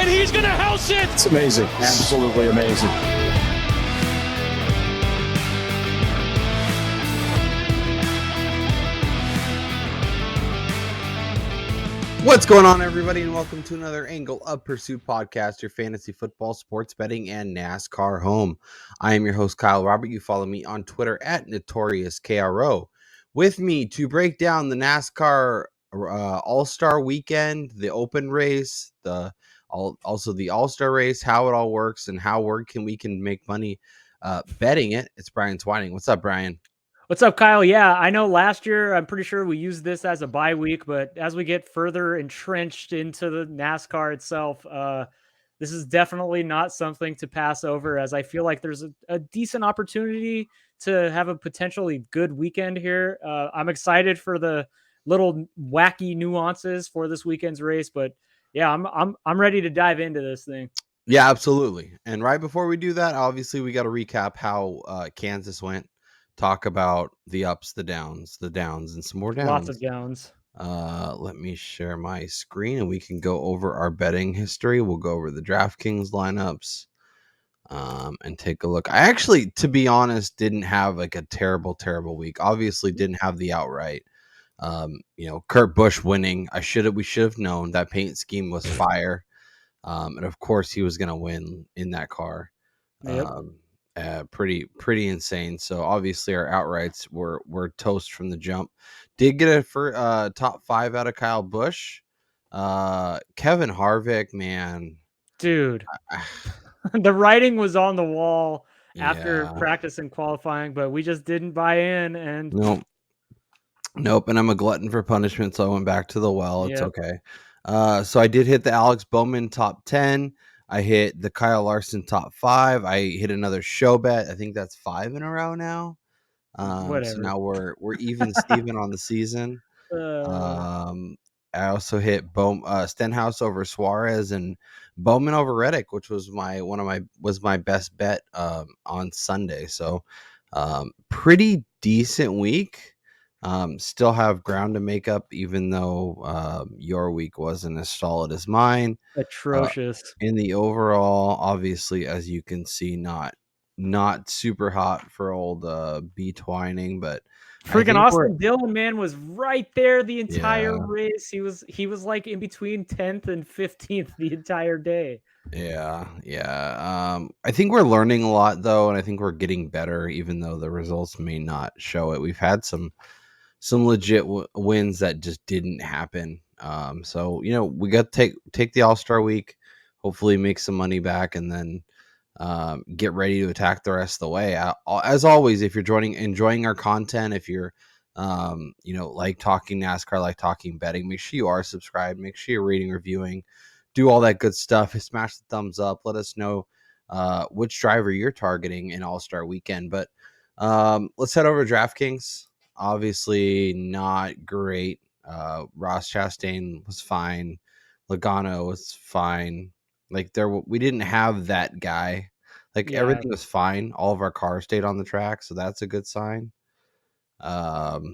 and he's going to house it. It's amazing. Absolutely amazing. What's going on, everybody, and welcome to another Angle of Pursuit podcast, your fantasy football, sports betting, and NASCAR home. I am your host, Kyle Robert. You follow me on Twitter at NotoriousKRO. With me to break down the NASCAR All-Star Weekend, the Open race, also the All-Star race, how it all works, and how we can make money betting it. It's Brian Twining. What's up, Brian? What's up, Kyle? Yeah, I know last year, I'm pretty sure we used this as a bye week, but as we get further entrenched into the NASCAR itself, this is definitely not something to pass over, as I feel like there's a decent opportunity to have a potentially good weekend here. I'm excited for the little wacky nuances for this weekend's race, but yeah, I'm ready to dive into this thing. Yeah, absolutely. And right before we do that, obviously we got to recap how Kansas went. Talk about the ups, the downs, and some more downs. Lots of downs. Let me share my screen and we can go over our betting history. We'll go over the DraftKings lineups and take a look. I actually, to be honest, didn't have like a terrible week. Obviously didn't have the outright. Kurt Busch winning. We should have known that paint scheme was fire. And of course he was going to win in that car. Yep. Pretty insane. So obviously our outrights were toast from the jump. Did get it for top 5 out of Kyle Busch. Kevin Harvick, man, dude, the writing was on the wall after practice and qualifying, but we just didn't buy in. And nope. And I'm a glutton for punishment, so I went back to the well. It's okay. So I did hit the Alex Bowman top 10. I hit the Kyle Larson top 5. I hit another show bet. I think that's 5 in a row now. So now we're even Steven on the season. I also hit Stenhouse over Suarez and Bowman over Reddick, which was my best bet on Sunday. So pretty decent week. Still have ground to make up, even though your week wasn't as solid as mine. Atrocious. In the overall, obviously, as you can see, not super hot for old B Twining, but freaking Austin Dillon, man, was right there the entire race. He was like in between 10th and 15th the entire day. Yeah. I think we're learning a lot though, and I think we're getting better, even though the results may not show it. We've had some legit wins that just didn't happen. So we got to take the All-Star week, hopefully make some money back, and then get ready to attack the rest of the way. As always, if you're enjoying our content, if you're like talking NASCAR, like talking betting, make sure you are subscribed, make sure you're reading, reviewing, do all that good stuff. Smash the thumbs up, let us know which driver you're targeting in All-Star weekend. But let's head over to DraftKings. Obviously not great. Ross Chastain was fine. Logano was fine. Like we didn't have that guy. Everything was fine. All of our cars stayed on the track, so that's a good sign. But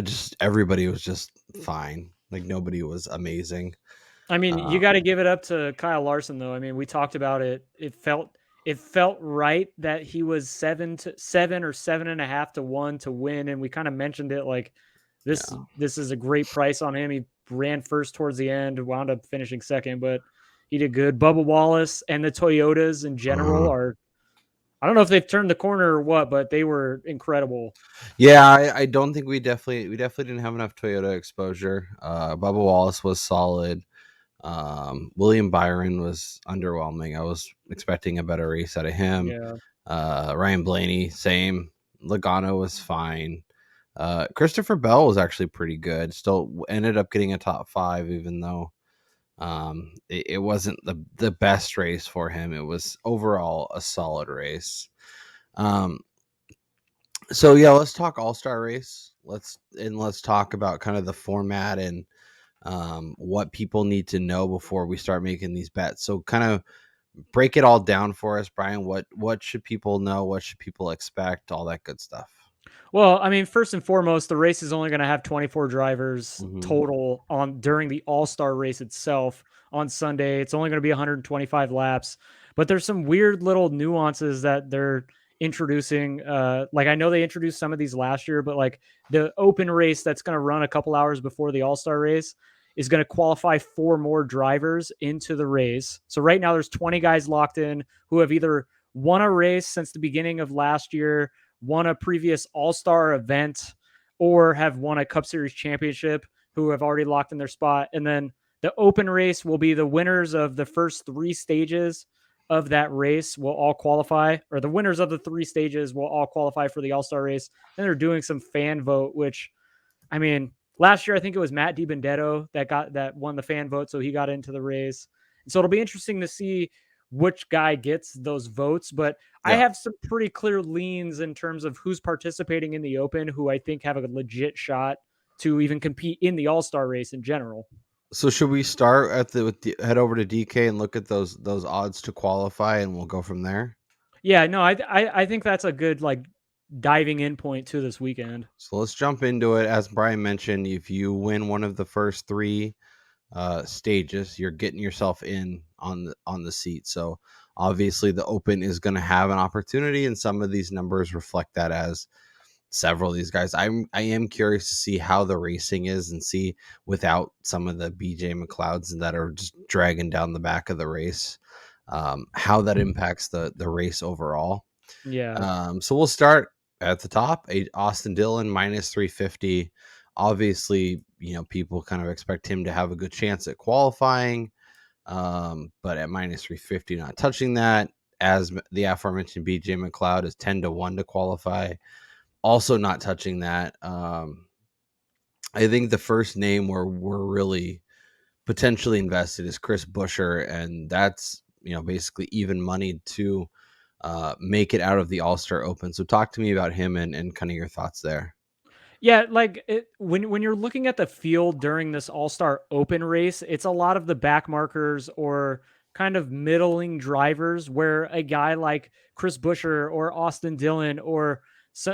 just everybody was just fine. Like nobody was amazing. I mean, you got to give it up to Kyle Larson, though. I mean, we talked about it. It felt right that he was 7 or 7.5 to 1 to win, and we kind of mentioned it like this. This is a great price on him. He ran first towards the end, wound up finishing second, but he did good. Bubba Wallace and the Toyotas in general are, I don't know if they've turned the corner or what, but they were incredible. Yeah, I don't think we definitely didn't have enough Toyota exposure. Bubba Wallace was solid. William Byron was underwhelming. I was expecting a better race out of him. Ryan Blaney, same. Logano was fine. Christopher Bell was actually pretty good. Still ended up getting a top 5, even though it wasn't the best race for him. It was overall a solid race. So yeah, let's talk All-Star race. Let's talk about kind of the format and what people need to know before we start making these bets. So kind of break it all down for us, Brian. What should people know? What should people expect? All that good stuff. Well, I mean, first and foremost, the race is only going to have 24 drivers Hmm. total on during the All-Star race itself on Sunday. It's only going to be 125 laps, but there's some weird little nuances that they're introducing. Like I know they introduced some of these last year, but like the open race that's going to run a couple hours before the All-Star race is going to qualify 4 more drivers into the race. So right now there's 20 guys locked in who have either won a race since the beginning of last year, won a previous All-Star event, or have won a Cup Series championship who have already locked in their spot. And then the open race will be the winners of the first 3 stages of that race will all qualify, or the winners of the 3 stages will all qualify for the All-Star race. And they're doing some fan vote, which, I mean, last year I think it was Matt DiBenedetto that won the fan vote, so he got into the race. And so it'll be interesting to see which guy gets those votes. But I Yeah. have some pretty clear leans in terms of who's participating in the Open, who I think have a legit shot to even compete in the All-Star race in general. So should we start head over to DK and look at those odds to qualify, and we'll go from there? Yeah, no, I think that's a good like diving in point to this weekend. So let's jump into it. As Brian mentioned, if you win one of the first 3 stages, you're getting yourself in on the seat. So obviously the Open is going to have an opportunity, and some of these numbers reflect that as several of these guys. I am curious to see how the racing is and see without some of the BJ McLeods that are just dragging down the back of the race, how that impacts the race overall. Yeah. So we'll start at the top. Austin Dillon minus 350. Obviously, people kind of expect him to have a good chance at qualifying, but at minus 350, not touching that. As the aforementioned BJ McLeod is 10-1 to qualify, also not touching that. I think the first name where we're really potentially invested is Chris Buescher, and that's basically even money to make it out of the All-Star Open. So talk to me about him and kind of your thoughts there. Yeah, like when you're looking at the field during this All-Star Open race, it's a lot of the back markers or kind of middling drivers where a guy like Chris Buescher or Austin Dillon or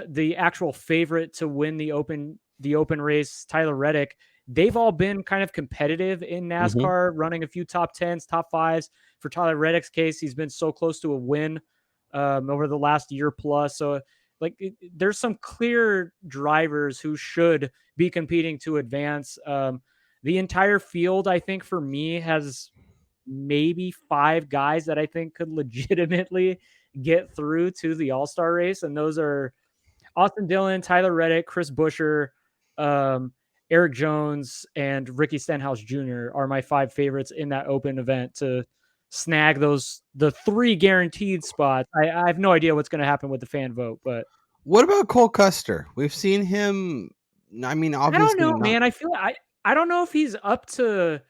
the actual favorite to win the open race, Tyler Reddick, they've all been kind of competitive in Mm-hmm. NASCAR, running a few top 10s, top 5s. For Tyler Reddick's case, he's been so close to a win over the last year plus. So like there's some clear drivers who should be competing to advance. The entire field, I think, for me, has maybe 5 guys that I think could legitimately get through to the All-Star race, and those are Austin Dillon, Tyler Reddick, Chris Buescher, um, Eric Jones, and Ricky Stenhouse Jr. are my 5 favorites in that open event to snag the 3 guaranteed spots. I have no idea what's going to happen with the fan vote, but What about Cole Custer? We've seen him. I mean, I don't obviously know, not. man. I don't know if he's up to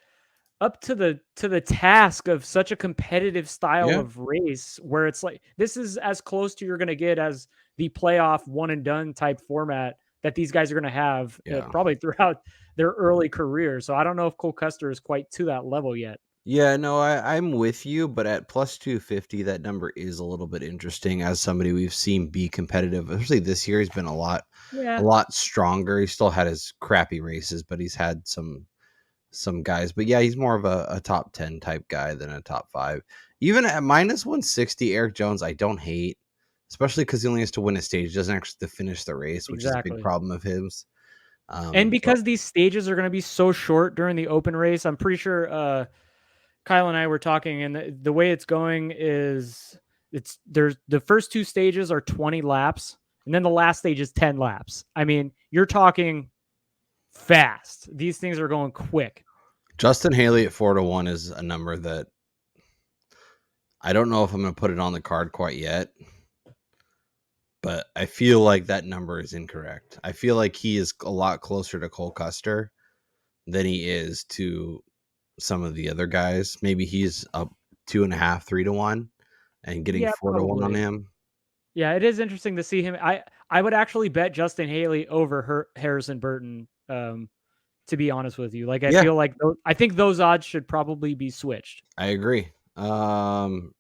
the task of such a competitive style Yeah, of race where it's like this is as close to you're going to get as the playoff one and done type format that these guys are going to have yeah. probably throughout their early career. So I don't know if Cole Custer is quite to that level yet. Yeah, no, I'm with you, but at plus 250, that number is a little bit interesting as somebody we've seen be competitive. Especially this year, he's been a Yeah, lot stronger. He still had his crappy races, but he's had some guys. But yeah, he's more of a top 10 type guy than a top 5. Even at minus 160, Eric Jones, I don't hate, especially because he only has to win a stage, he doesn't actually have to finish the race, which is a big exactly. problem of his. And So because these stages are going to be so short during the open race, I'm pretty sure Kyle and I were talking, and the way it's going is there's the first 2 stages are 20 laps, and then the last stage is 10 laps. I mean, you're talking fast. These things are going quick. Justin Haley at 4-1 is a number that I don't know if I'm going to put it on the card quite yet, but I feel like that number is incorrect. I feel like he is a lot closer to Cole Custer than he is to some of the other guys. Maybe he's up 2.5, 3-1, and getting Yeah, 4-1 on probably. him. Yeah, it is interesting to see him. I would actually bet Justin Haley over Harrison Burton. To be honest with you, like I Yeah, feel like I think those odds should probably be switched. I agree.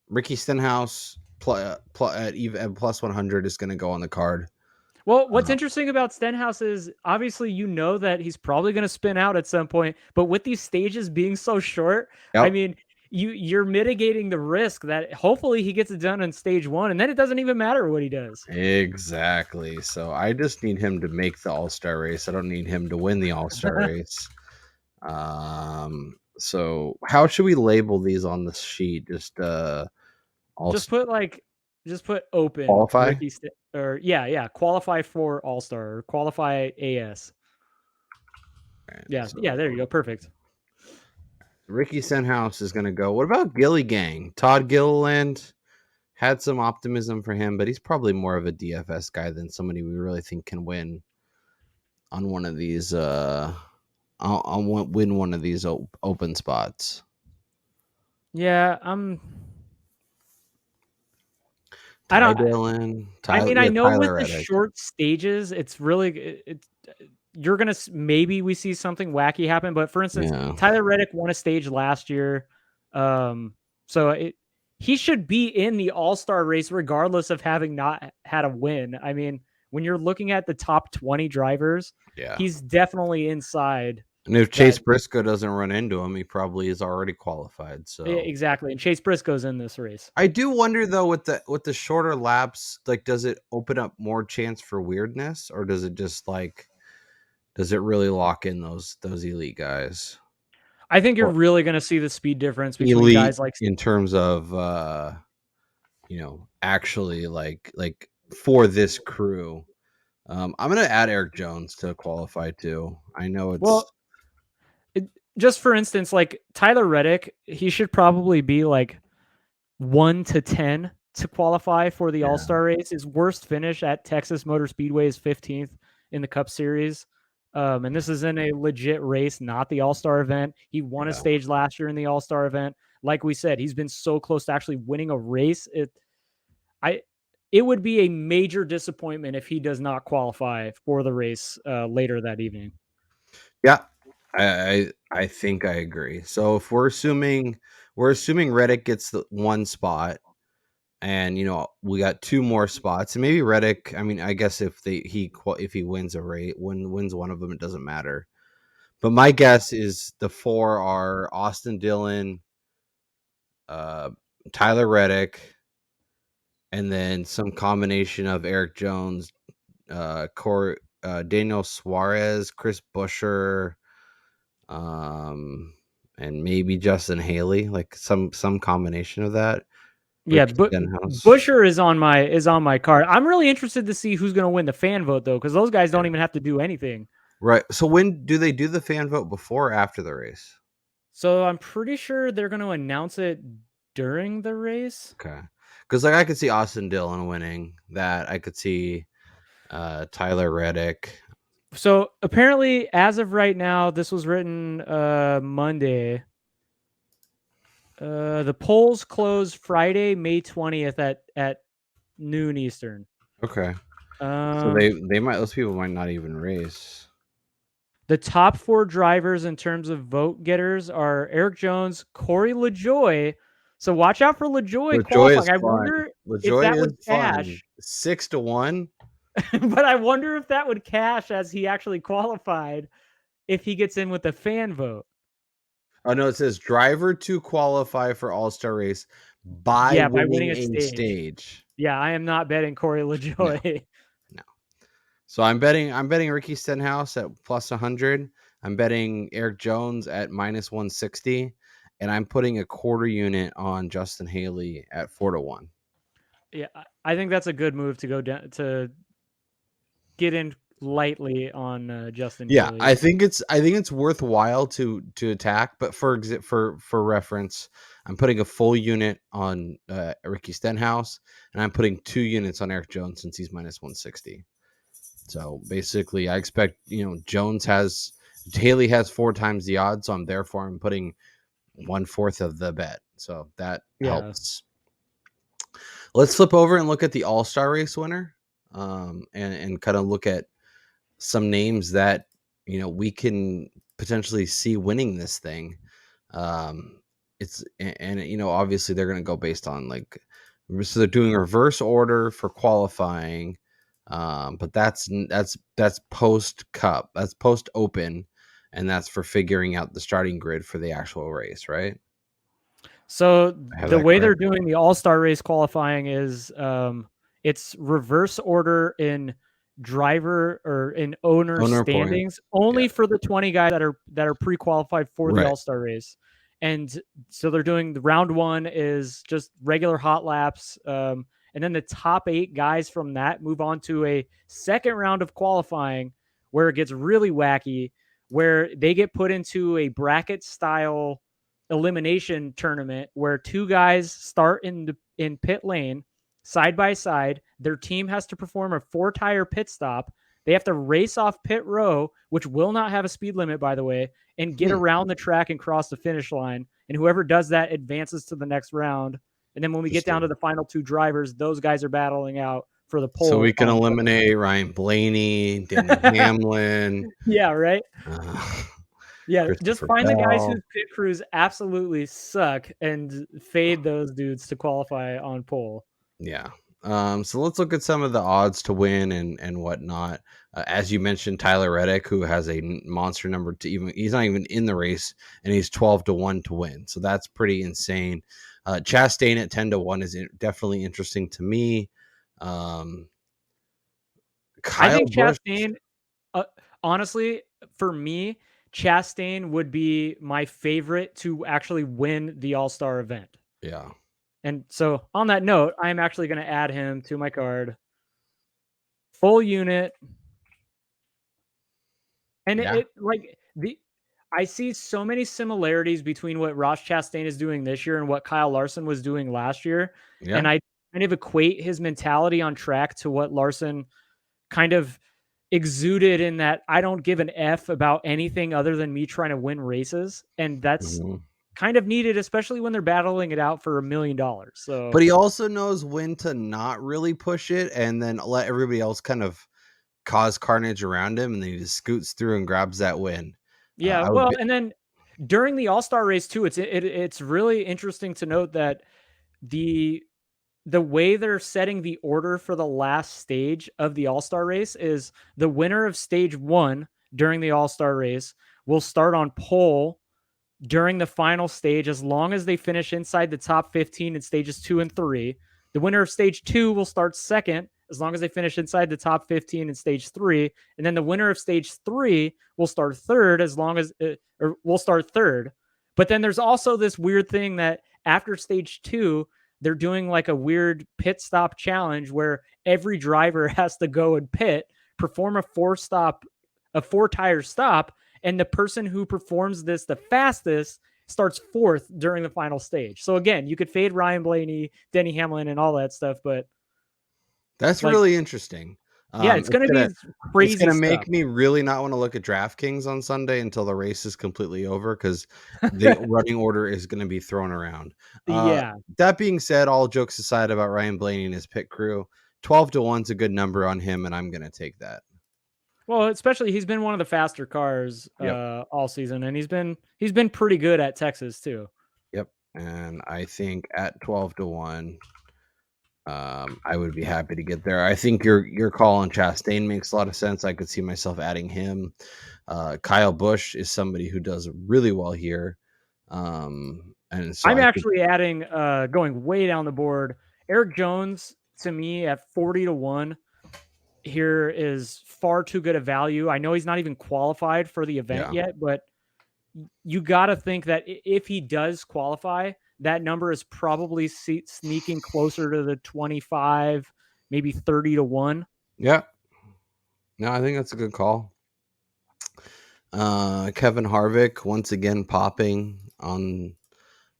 Ricky Stenhouse at plus 100 is going to go on the card. Well, what's interesting about Stenhouse is obviously you know that he's probably going to spin out at some point, but with these stages being so short, I Yep. mean, you're mitigating the risk that hopefully he gets it done on stage 1 and then it doesn't even matter what he does. Exactly. So I just need him to make the All-Star race. I don't need him to win the All-Star race. So how should we label these on the sheet? Just Just put open qualify. qualify for All-Star or qualify AS. Right, Yeah, there you go. Perfect. Ricky Stenhouse is going to go. What about Gilly Gang? Todd Gilliland had some optimism for him, but he's probably more of a DFS guy than somebody we really think can win on one of these. I'll win one of these open spots. Yeah, I don't. Dillon, I mean, I know Tyler with the Reddick. short stages, it's really you're gonna maybe we see something wacky happen. But for instance, Tyler Reddick won a stage last year, so he should be in the All-Star race regardless of having not had a win. I mean, when you're looking at the top 20 drivers, he's definitely inside. And if Chase Briscoe doesn't run into him, he probably is already qualified. So exactly, and Chase Briscoe's in this race. I do wonder though, with the shorter laps, like, does it open up more chance for weirdness, or does it just does it really lock in those elite guys? I think you're really going to see the speed difference between elite guys like in terms of actually like for this crew. I'm gonna add Eric Jones to qualify too. I know it's just for instance, like Tyler Reddick, he should probably be like 1 to 10 to qualify for the All-Star race. His worst finish at Texas Motor Speedway is 15th in the Cup Series. And this is in a legit race, not the All-Star event. He won a stage last year in the All-Star event. Like we said, he's been so close to actually winning a race. It would be a major disappointment if he does not qualify for the race later that evening. Yeah, I think I agree. So if we're assuming Reddick gets the one spot, and we got 2 more spots, and maybe Reddick. I mean, I guess if he wins a race, wins one of them, it doesn't matter. But my guess is the 4 are Austin Dillon, Tyler Reddick, and then some combination of Eric Jones, Daniel Suarez, Chris Buescher, and maybe Justin Haley, like some combination of that. Yeah, but Buescher is on my card. I'm really interested to see who's going to win the fan vote though, because those guys don't even have to do anything. Right. So when do they do the fan vote, before or after the race? So I'm pretty sure they're going to announce it during the race. Okay. Because I could see Austin Dillon winning that. I could see Tyler Reddick. So apparently, as of right now, this was written Monday. The polls close Friday, May 20th at noon Eastern. Okay. So those people might not even race. The top 4 drivers in terms of vote getters are Eric Jones, Corey LaJoie. So watch out for LaJoie qualifying. I wonder if that would cash 6 to 1. But I wonder if that would cash as he actually qualified if he gets in with the fan vote. Oh no, it says driver to qualify for All-Star race by winning a stage. Yeah, I am not betting Corey LaJoie. No. So I'm betting Ricky Stenhouse at plus 100. I'm betting Eric Jones at minus 160, and I'm putting a quarter unit on Justin Haley at 4 to 1. Yeah, I think that's a good move to go down to get in lightly on Justin. Yeah, Haley. I think it's worthwhile to attack, but for reference, I'm putting a full unit on Ricky Stenhouse, and I'm putting 2 units on Eric Jones since he's minus 160. So basically, I expect Haley has 4 times the odds, so I'm putting 1/4 of the bet. So that helps. Let's flip over and look at the All-Star race winner, and kind of look at some names that we can potentially see winning this thing. Obviously they're going to go based on so they're doing reverse order for qualifying. But that's post Cup, that's post Open, and that's for figuring out the starting grid for the actual race, right? So I have the that way they're correct? doing the All-Star race qualifying is it's reverse order in driver or in owner Owner points. standings only Yeah. for the 20 guys that are pre-qualified for the Right. All-Star race. And so they're doing the round one is just regular hot laps. And then the top 8 guys from that move on to a second round of qualifying where it gets really wacky, where they get put into a bracket style elimination tournament where 2 guys start in pit lane side by side. Their team has to perform a 4-tire pit stop. They have to race off pit row, which will not have a speed limit, by the way, and get around the track and cross the finish line. And whoever does that advances to the next round. And then when we get down to the final 2 drivers, those guys are battling out for the So we pole. can eliminate Ryan Blaney, Denny Hamlin, Yeah, right. Yeah, just Christopher find the guys Bell. whose pit crews absolutely suck and fade those dudes to qualify on pole. Yeah. So let's look at some of the odds to win and whatnot. As you mentioned, Tyler Reddick, who has a monster number to even, he's not even in the race, and he's 12-1 to win. So that's pretty insane. Chastain at 10-1 is definitely interesting to me. I Kyle think Busch. Chastain, honestly, for me, Chastain would be my favorite to actually win the All-Star event. Yeah. And so on that note, I am actually going to add him to my card. Full unit. And Yeah. I see so many similarities between what Ross Chastain is doing this year and what Kyle Larson was doing last year. Yeah. And I kind of equate his mentality on track to what Larson kind of exuded in that I don't give an F about anything other than me trying to win races. And that's kind of needed, especially when they're battling it out for $1 million. So, but he also knows when to not really push it and then let everybody else kind of cause carnage around him, and then he just scoots through and grabs that win. yeah, well, and then during the All-Star race too, it's really interesting to note that the way they're setting the order for the last stage of the All-Star race is the winner of stage 1 during the All-Star race will start on pole during the final stage as long as they finish inside the top 15 in stages 2 and 3. The winner of stage 2 will start second as long as they finish inside the top 15 in stage 3, and then the winner of stage 3 will start third as long as or will start third. But then there's also this weird thing that after stage 2, they're doing like a weird pit stop challenge where every driver has to go and pit, perform a 4-tire stop, and the person who performs this the fastest starts 4th during the final stage. So again, you could fade Ryan Blaney, Denny Hamlin, and all that stuff, but that's really interesting. Yeah, it's going to be crazy. It's going to make me really not want to look at DraftKings on Sunday until the race is completely over, because the running order is going to be thrown around. Yeah. That being said, all jokes aside about Ryan Blaney and his pit crew, 12-1 is a good number on him, and I'm going to take that. Well, especially he's been one of the faster cars all season, and he's been pretty good at Texas too. Yep, and I think at 12-1. I would be happy to get there. I think your call on Chastain makes a lot of sense. I could see myself adding him. Kyle Busch is somebody who does really well here. And so I'm actually adding, going way down the board, Eric Jones to me at 40-1 here is far too good a value. I know he's not even qualified for the event yet, but you got to think that if he does qualify, that number is probably sneaking closer to the 25, maybe 30-1. Yeah. No, I think that's a good call. Kevin Harvick once again popping on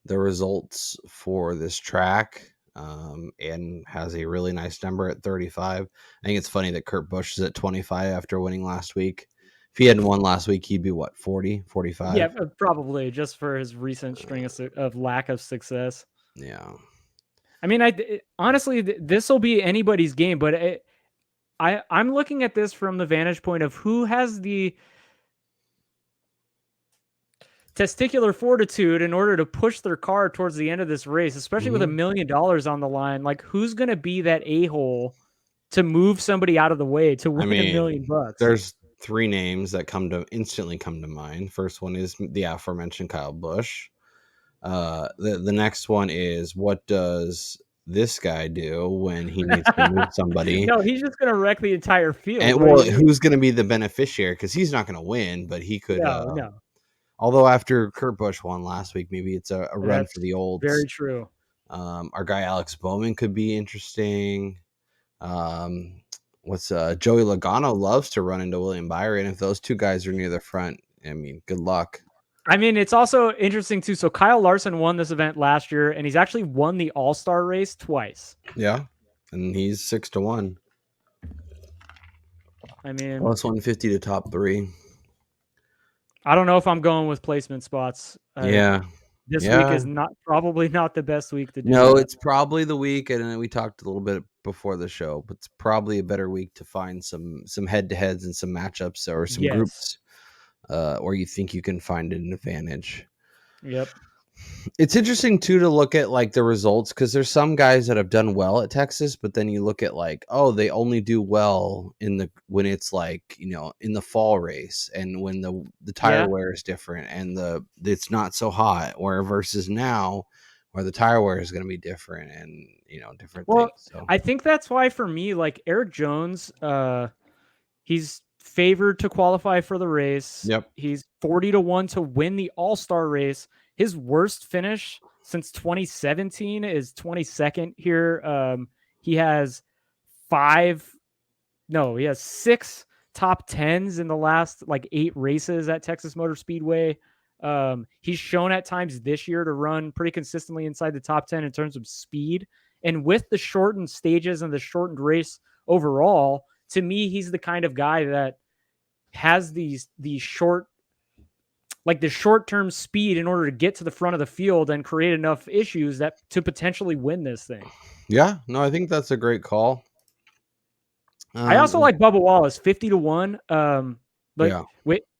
the results for this track, and has a really nice number at 35. I think it's funny that Kurt Busch is at 25 after winning last week. If he hadn't won last week, he'd be what, 40, 45? Yeah, probably, just for his recent string of lack of success. Yeah. I mean, honestly, this will be anybody's game, but I'm looking at this from the vantage point of who has the testicular fortitude in order to push their car towards the end of this race, especially with $1 million on the line. Like, who's going to be that a-hole to move somebody out of the way to I win $1 million. there's 3 names that instantly come to mind. First one is the aforementioned Kyle Busch. The next one is, what does this guy do when he needs to move somebody? No, he's just going to wreck the entire field. And well, who's going to be the beneficiary? Because he's not going to win, but he could. No. Although after Kurt Busch won last week, maybe it's a run for the olds. Very true. Our guy Alex Bowman could be interesting. Joey Logano loves to run into William Byron. If those two guys are near the front, I mean, good luck. I mean, it's also interesting too. So Kyle Larson won this event last year, and he's actually won the All-Star race twice. Yeah, and he's 6-1. I mean, plus 150 to top 3. I don't know if I'm going with placement spots. This week is probably not the best week to do. No, that. It's probably the week, and we talked a little bit before the show, but it's probably a better week to find some head-to-heads and some matchups or some groups where you think you can find an advantage. Yep. It's interesting too to look at like the results, because there's some guys that have done well at Texas, but then you look at like, oh, they only do well when it's like, you know, in the fall race and when the tire wear is different and it's not so hot, or versus now where the tire wear is going to be different and, you know, different things. So I think that's why for me, like Eric Jones, he's favored to qualify for the race. Yep. He's 40-1 to win the All-Star race. His worst finish since 2017 is 22nd here. He has 6 top 10s in the last like 8 races at Texas Motor Speedway. He's shown at times this year to run pretty consistently inside the top 10 in terms of speed. And with the shortened stages and the shortened race overall, to me, he's the kind of guy that has these short, like the short-term speed in order to get to the front of the field and create enough issues that to potentially win this thing. Yeah, no, I think that's a great call. I also like Bubba Wallace, 50-1.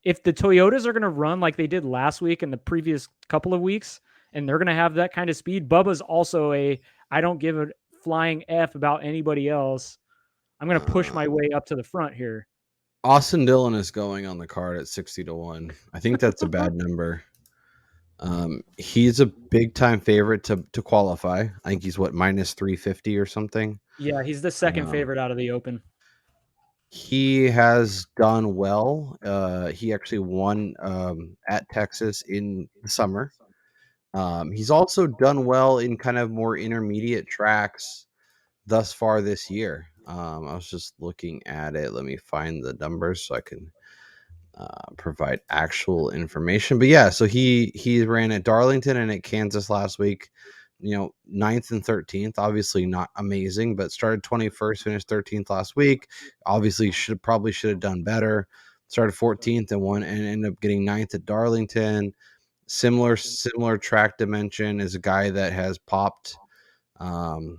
If the Toyotas are going to run like they did last week and the previous couple of weeks, and they're going to have that kind of speed, Bubba's also I don't give a flying F about anybody else. I'm going to push my way up to the front here. Austin Dillon is going on the card at 60-1. I think that's a bad number. He's a big time favorite to qualify. I think he's minus 350 or something. Yeah, he's the second favorite out of the Open. He has done well. He actually won at Texas in the summer. He's also done well in kind of more intermediate tracks thus far this year. I was just looking at it. Let me find the numbers so I can provide actual information. But yeah, so he ran at Darlington and at Kansas last week. You know, 9th and 13th, obviously not amazing, but started 21st, finished 13th last week. Obviously should have done better. Started 14th and ended up getting 9th at Darlington. Similar track dimension, is a guy that has popped, and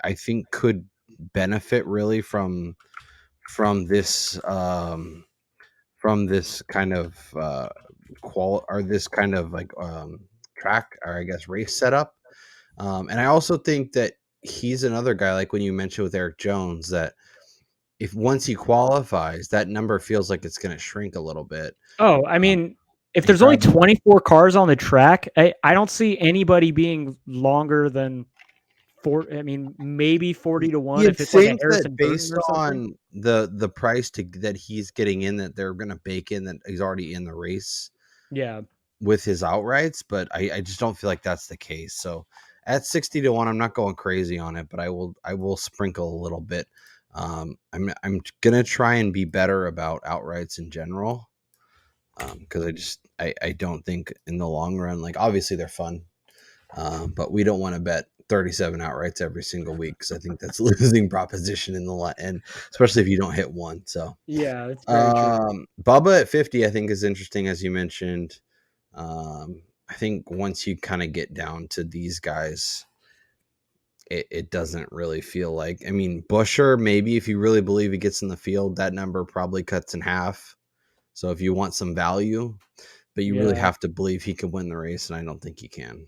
I think could benefit really from this kind of this kind of like track, or I guess race setup. And I also think that he's another guy, like when you mentioned with Eric Jones, that if once he qualifies, that number feels like it's going to shrink a little bit. Oh, I mean, if there's only 24 cars on the track, I don't see anybody being longer than maybe 40-1 if it's like a Harrison based on the price that he's getting in, that they're going to bake in that he's already in the race. Yeah. With his outrights, but I just don't feel like that's the case. So at 60-1, I'm not going crazy on it, but I will sprinkle a little bit. I'm gonna try and be better about outrights in general, because I don't think in the long run, like obviously they're fun, but we don't want to bet 37 outrights every single week, because I think that's a losing proposition in the end, especially if you don't hit one. So yeah, it's very true. Bubba at 50, I think is interesting, as you mentioned. I think once you kind of get down to these guys, it doesn't really feel like, I mean, Buescher, maybe if you really believe he gets in the field, that number probably cuts in half. So if you want some value, but you really have to believe he can win the race, and I don't think he can.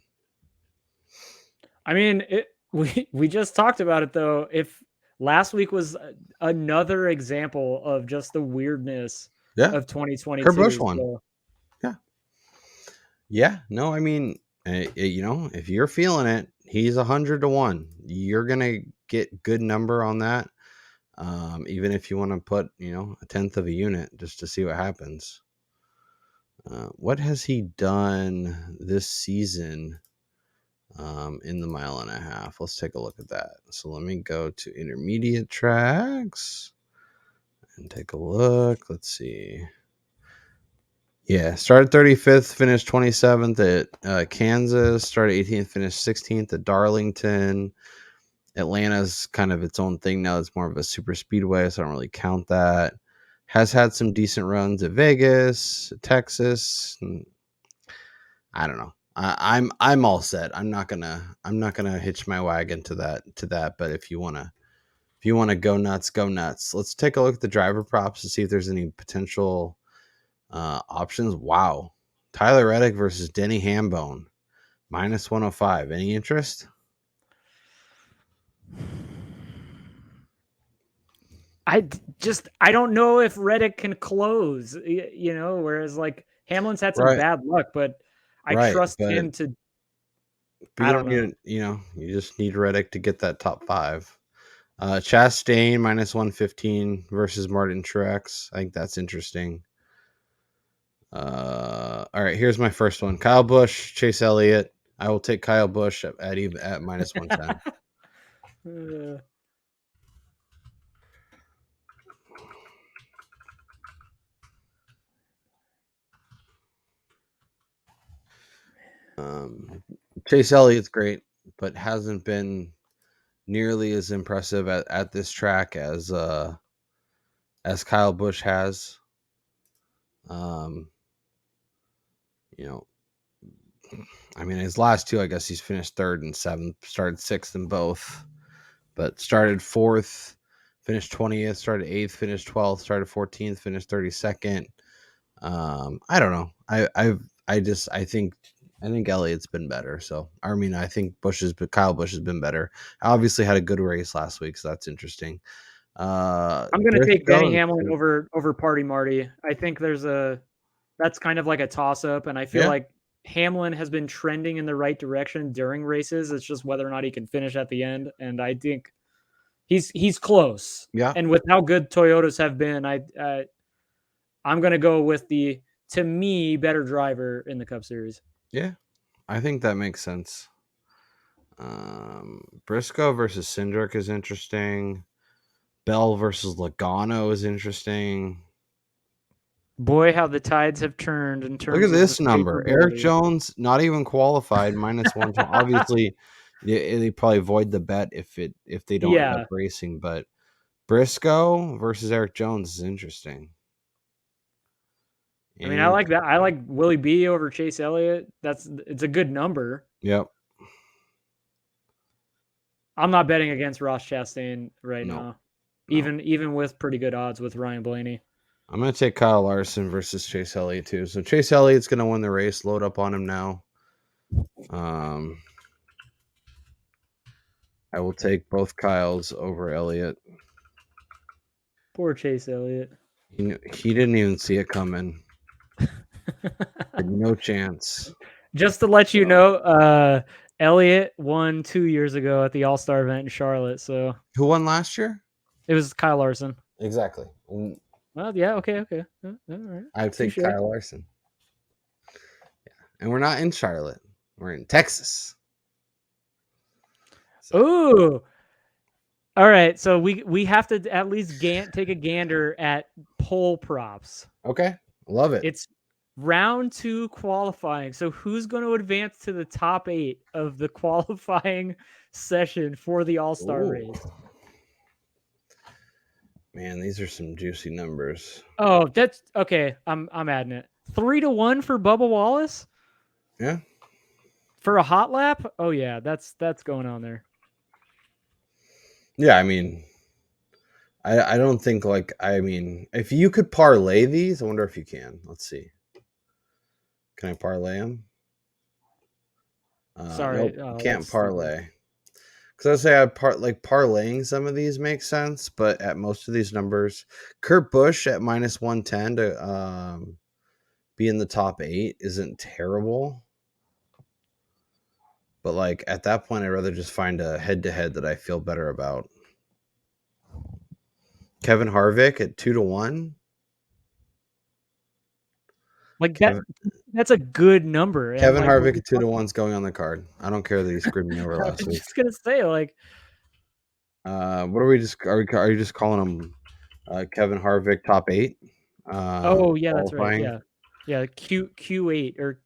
I mean, we just talked about it though. If last week was another example of just the weirdness of 2022. Kurt Busch won. So. Yeah. No, I mean, if you're feeling it, he's 100-1. You're gonna get good number on that. Even if you want to put, a tenth of a unit just to see what happens. What has he done this season in the 1.5 miles? Let's take a look at that. So let me go to intermediate tracks and take a look. Let's see. Yeah, started 35th, finished 27th at Kansas, started 18th, finished 16th at Darlington. Atlanta's kind of its own thing now. It's more of a super speedway, so I don't really count that. Has had some decent runs at Vegas, Texas. I don't know. I'm all set. I'm not gonna hitch my wagon to that. But if you wanna go nuts, go nuts. Let's take a look at the driver props to see if there's any potential options. Wow, Tyler Reddick versus Denny Hambone, -105. Any interest? I don't know if Reddick can close, whereas like Hamlin's had some bad luck, but I trust him to. I don't know. You just need Reddick to get that top 5. Chastain -115 versus Martin Truex. I think that's interesting. All right, here's my first one: Kyle Busch, Chase Elliott. I will take Kyle Busch at -110. Chase Elliott's great, but hasn't been nearly as impressive at this track as Kyle Busch has. I mean, his last two, I guess he's finished 3rd and 7th, started 6th in both, but started 4th, finished 20th, started 8th, finished 12th, started 14th, finished 32nd. I don't know. I think Elliott's been better. So I mean, I think Kyle Busch has been better. I obviously had a good race last week, so that's interesting. I'm gonna take Denny Hamlin over Party Marty. I think that's kind of like a toss up, and I feel like Hamlin has been trending in the right direction during races. It's just whether or not he can finish at the end, and I think he's close. Yeah, and with how good Toyotas have been, I'm gonna go with the, to me, better driver in the Cup Series. Yeah, I think that makes sense. Briscoe versus Cindric is interesting. Bell versus Logano is interesting. Boy, how the tides have turned in terms. Look at this number. Eric Jones, not even qualified, -120. Obviously, they probably void the bet if they don't end up racing. But Briscoe versus Eric Jones is interesting. I mean, I like that. I like Willie B over Chase Elliott. It's a good number. Yep. I'm not betting against Ross Chastain right now, even with pretty good odds with Ryan Blaney. I'm going to take Kyle Larson versus Chase Elliott too. So Chase Elliott's going to win the race. Load up on him now. I will take both Kyles over Elliott. Poor Chase Elliott. He didn't even see it coming. No chance. Just to let you know, Elliott won 2 years ago at the All-Star event in Charlotte. So who won last year? It was Kyle Larson. Exactly. Well, yeah, okay. All right. I think Kyle Larson. Yeah, and we're not in Charlotte. We're in Texas. So. Ooh. All right, so we have to at least take a gander at pole props. Okay, love it. It's round 2 qualifying. So who's going to advance to the top 8 of the qualifying session for the All-Star race? Man, these are some juicy numbers. Oh, that's okay. I'm adding it. 3-1 for Bubba Wallace. Yeah. For a hot lap? Oh yeah, that's going on there. Yeah, I mean, I don't think if you could parlay these, I wonder if you can. Let's see. Can I parlay them? Sorry, nope, can't parlay. Because I say parlaying some of these makes sense, but at most of these numbers, Kurt Busch at minus 110 to be in the top 8 isn't terrible. But like at that point, I'd rather just find a head-to-head that I feel better about. Kevin Harvick at 2-1. Like that's a good number. Kevin and like Harvick at 2-1 is going on the card. I don't care that he screwed me over I last was week. just gonna say, like, What are we just are you just calling him Kevin Harvick top 8? oh yeah, that's right. Qualifying? Yeah, Q8 or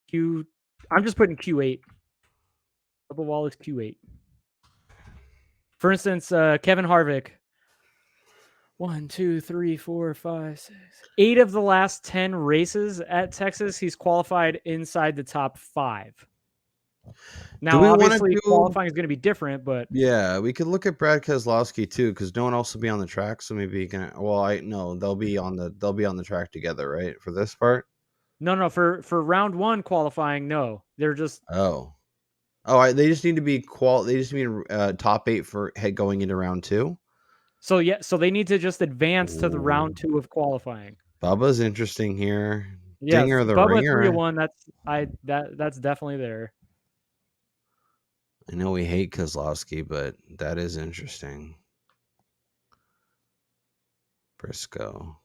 Q. I'm just putting Q8. Bubba Wallace Q8. For instance, Kevin Harvick. 1, 2, 3, 4, 5, 6. 8 of the last 10 races at Texas, he's qualified inside the top 5. Now, we wanna obviously, do- qualifying is going to be different, but Yeah, we could look at Brad Keselowski too, because no one else will be on the track, so maybe he can. Well, they'll be on the track together, right? For this part. no, for round 1 qualifying, no, they're just They just need to be They just need top 8 for head going into round 2. so they need to just advance to the round Ooh. 2 of qualifying. Bubba's interesting here. Yes, Dinger the Bubba ringer. 3-1. That's definitely there. I know we hate Keselowski, but that is interesting. Briscoe.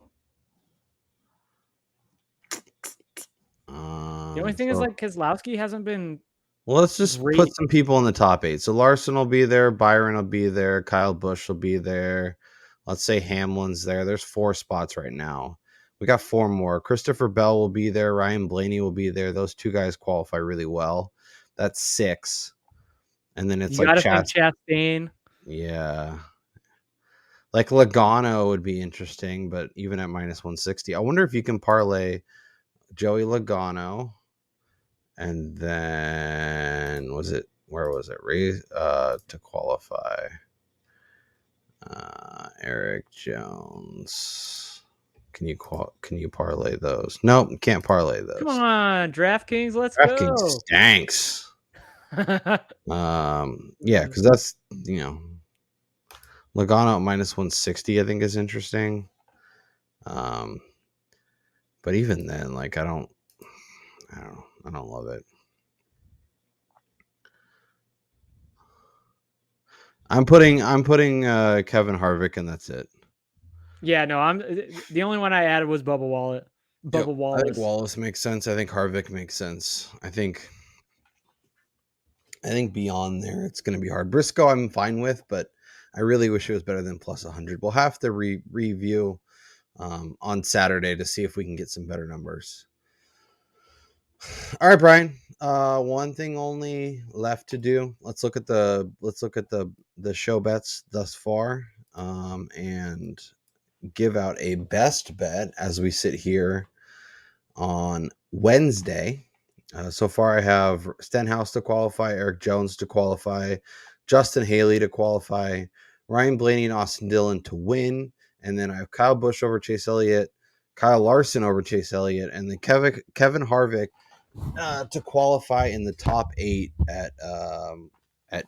The only thing is like Keselowski hasn't been. Well, let's just Great. put some people in the top 8. So Larson will be there, Byron will be there, Kyle Busch will be there. Let's say Hamlin's there. There's 4 spots right now. We got 4 more. Christopher Bell will be there. Ryan Blaney will be there. Those 2 guys qualify really well. That's 6. And then it's You got to like think Chastain. Yeah. Like Logano would be interesting, but even at minus 160. I wonder if you can parlay Joey Logano and then where was it? To qualify. Eric Jones. Can you parlay those? Nope, can't parlay those. Come on, DraftKings, let's DraftKings go. stinks. Yeah, because that's Logano at minus 160, I think is interesting. But even then, like I don't love it. I'm putting Kevin Harvick, and that's it. Yeah, no, the only one I added was Bubba Wallace. I think Wallace makes sense. I think Harvick makes sense. I think beyond there, it's going to be hard. Briscoe, I'm fine with, but I really wish it was better than plus 100. We'll have to review on Saturday to see if we can get some better numbers. All right, Brian. One thing only left to do. Let's look at the show bets thus far, and give out a best bet as we sit here on Wednesday. So far, I have Stenhouse to qualify, Eric Jones to qualify, Justin Haley to qualify, Ryan Blaney and Austin Dillon to win, and then I have Kyle Busch over Chase Elliott, Kyle Larson over Chase Elliott, and then Kevin Harvick to qualify in the top 8 at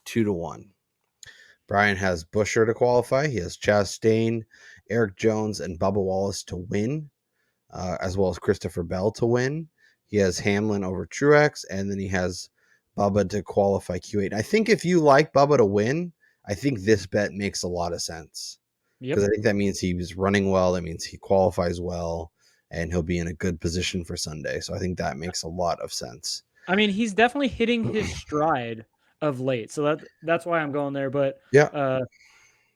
2-1. Brian has Buescher to qualify. He has Chastain, Eric Jones, and Bubba Wallace to win, as well as Christopher Bell to win. He has Hamlin over Truex, and then he has Bubba to qualify Q8. I think if you like Bubba to win, I think this bet makes a lot of sense. Because I think that means he's running well. That means he qualifies well, and he'll be in a good position for Sunday. So I think that makes a lot of sense. I mean, he's definitely hitting his stride of late, so that's why I'm going there. But yeah,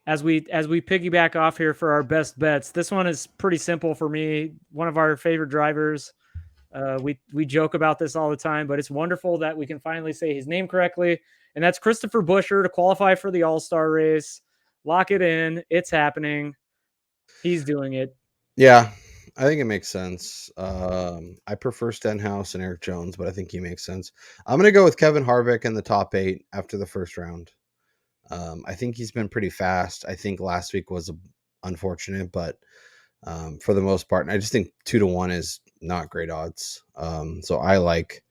as we piggyback off here for our best bets, this one is pretty simple for me. One of our favorite drivers. We joke about this all the time, but it's wonderful that we can finally say his name correctly, and that's Christopher Buescher to qualify for the All-Star race. Lock it in. It's happening. He's doing it. Yeah, I think it makes sense. I prefer Stenhouse and Eric Jones, but I think he makes sense. I'm going to go with Kevin Harvick in the top 8 after the first round. I think he's been pretty fast. I think last week was unfortunate, but for the most part, I just think 2-1 is not great odds. So I like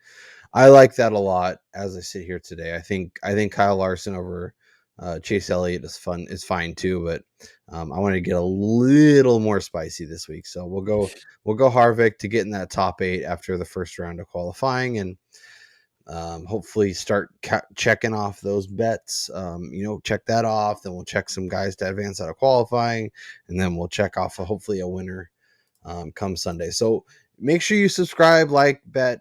I like that a lot as I sit here today. I think Kyle Larson over Chase Elliott is fine too, but I want to get a little more spicy this week. So we'll go Harvick to get in that top 8 after the first round of qualifying, and hopefully start checking off those bets. Check that off. Then we'll check some guys to advance out of qualifying, and then we'll check off hopefully a winner come Sunday. So make sure you subscribe, like, bet,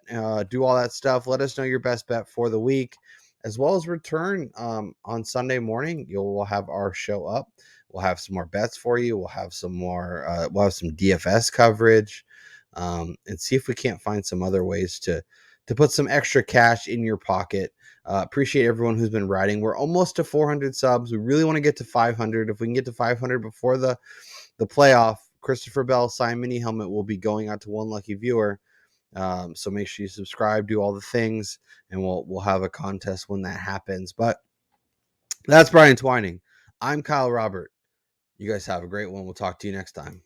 do all that stuff. Let us know your best bet for the week, as well as return on Sunday morning. We'll have our show up. We'll have some more bets for you. We'll have some more. We'll have some DFS coverage, and see if we can't find some other ways to put some extra cash in your pocket. Appreciate everyone who's been riding. We're almost to 400 subs. We really want to get to 500. If we can get to 500 before the playoff, Christopher Bell signed mini helmet will be going out to one lucky viewer. So make sure you subscribe, do all the things, and we'll have a contest when that happens. But that's Brian Twining. I'm Kyle Robert. You guys have a great one. We'll talk to you next time.